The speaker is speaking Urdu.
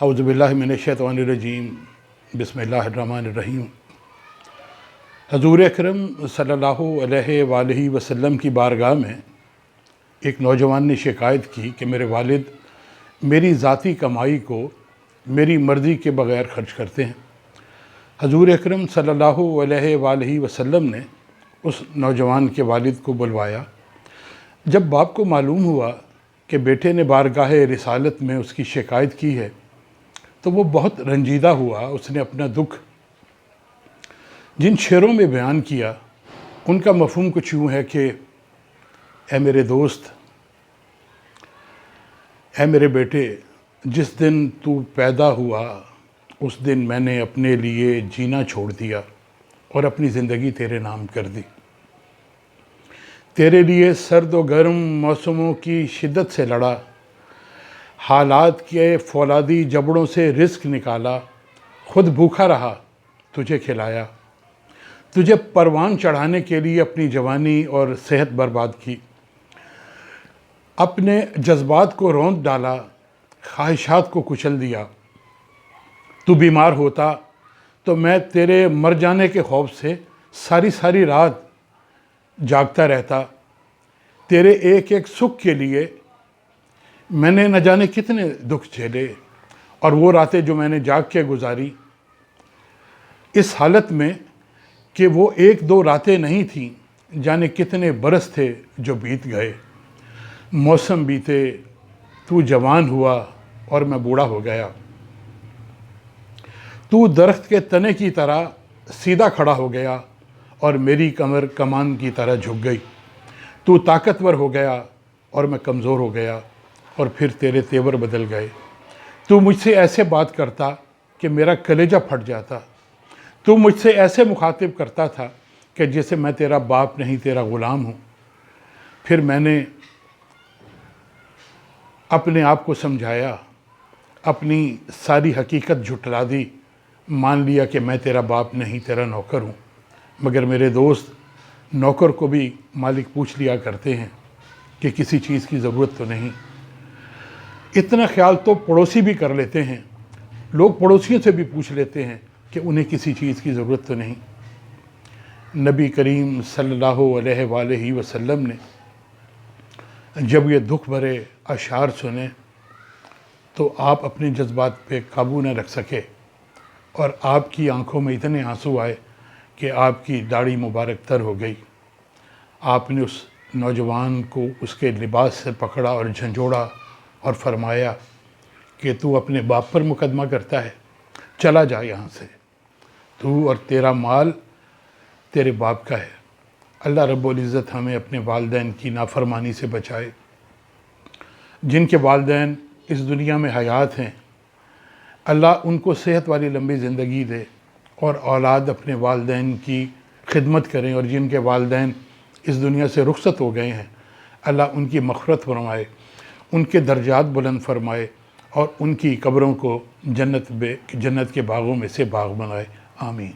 اعوذ باللہ من الشیطان الرجیم بسم اللہ الرحمن الرحیم۔ حضور اکرم صلی اللہ علیہ وآلہ وسلم کی بارگاہ میں ایک نوجوان نے شکایت کی کہ میرے والد میری ذاتی کمائی کو میری مرضی کے بغیر خرچ کرتے ہیں۔ حضور اکرم صلی اللہ علیہ وآلہ وسلم نے اس نوجوان کے والد کو بلوایا۔ جب باپ کو معلوم ہوا کہ بیٹے نے بارگاہ رسالت میں اس کی شکایت کی ہے تو وہ بہت رنجیدہ ہوا۔ اس نے اپنا دکھ جن شعروں میں بیان کیا ان کا مفہوم کچھ یوں ہے کہ اے میرے دوست، اے میرے بیٹے، جس دن تو پیدا ہوا اس دن میں نے اپنے لیے جینا چھوڑ دیا اور اپنی زندگی تیرے نام کر دی۔ تیرے لیے سرد و گرم موسموں کی شدت سے لڑا، حالات کے فولادی جبڑوں سے رزق نکالا، خود بھوکا رہا تجھے کھلایا، تجھے پروان چڑھانے کے لیے اپنی جوانی اور صحت برباد کی، اپنے جذبات کو روند ڈالا، خواہشات کو کچل دیا۔ تو بیمار ہوتا تو میں تیرے مر جانے کے خوف سے ساری رات جاگتا رہتا۔ تیرے ایک ایک سکھ کے لیے میں نے نہ جانے کتنے دکھ جھیلے، اور وہ راتیں جو میں نے جاگ کے گزاری اس حالت میں کہ وہ ایک دو راتیں نہیں تھیں، جانے کتنے برس تھے جو بیت گئے۔ موسم بیتے، تو جوان ہوا اور میں بوڑھا ہو گیا۔ تو درخت کے تنے کی طرح سیدھا کھڑا ہو گیا اور میری کمر کمان کی طرح جھک گئی۔ تو طاقتور ہو گیا اور میں کمزور ہو گیا، اور پھر تیرے تیور بدل گئے۔ تو مجھ سے ایسے بات کرتا کہ میرا کلیجہ پھٹ جاتا۔ تو مجھ سے ایسے مخاطب کرتا تھا کہ جیسے میں تیرا باپ نہیں، تیرا غلام ہوں۔ پھر میں نے اپنے آپ کو سمجھایا، اپنی ساری حقیقت جھٹلا دی، مان لیا کہ میں تیرا باپ نہیں، تیرا نوکر ہوں۔ مگر میرے دوست، نوکر کو بھی مالک پوچھ لیا کرتے ہیں کہ کسی چیز کی ضرورت تو نہیں۔ اتنا خیال تو پڑوسی بھی کر لیتے ہیں، لوگ پڑوسیوں سے بھی پوچھ لیتے ہیں کہ انہیں کسی چیز کی ضرورت تو نہیں۔ نبی کریم صلی اللہ علیہ وآلہ وسلم نے جب یہ دکھ بھرے اشعار سنے تو آپ اپنے جذبات پہ قابو نہ رکھ سکے، اور آپ کی آنکھوں میں اتنے آنسو آئے کہ آپ کی داڑھی مبارک تر ہو گئی۔ آپ نے اس نوجوان کو اس کے لباس سے پکڑا اور جھنجھوڑا اور فرمایا کہ تو اپنے باپ پر مقدمہ کرتا ہے، چلا جا یہاں سے، تو اور تیرا مال تیرے باپ کا ہے۔ اللہ رب العزت ہمیں اپنے والدین کی نافرمانی سے بچائے۔ جن کے والدین اس دنیا میں حیات ہیں، اللہ ان کو صحت والی لمبی زندگی دے، اور اولاد اپنے والدین کی خدمت کریں، اور جن کے والدین اس دنیا سے رخصت ہو گئے ہیں اللہ ان کی مغفرت فرمائے، ان کے درجات بلند فرمائے، اور ان کی قبروں کو جنت کے باغوں میں سے باغ بنائے۔ آمین۔